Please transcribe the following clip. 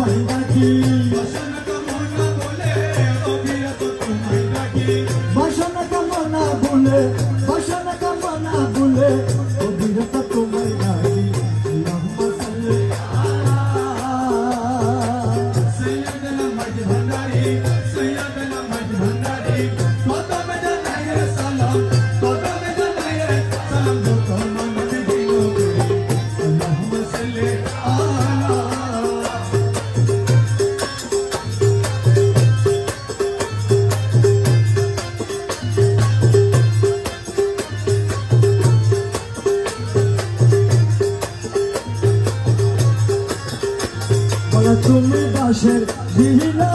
তোমায় ডাকি বাসনা কামনা বলে অবিরত তোমায় ডাকি বাসনা কামনা বলে বাসনা কামনা বলে অবিরত তোমায় ডাকি আল্লাহুম্মা সাল্লি সৈয়দনা মজ ভান্ডারি সৈয়দনা মজ ভান্ডারি কদমে জানাই রে সালাম কদমে জানাই রে সালাম যখন নবী দিনো আল্লাহুম্মা সাল্লি আলা বলা তুমি দাসের দিলা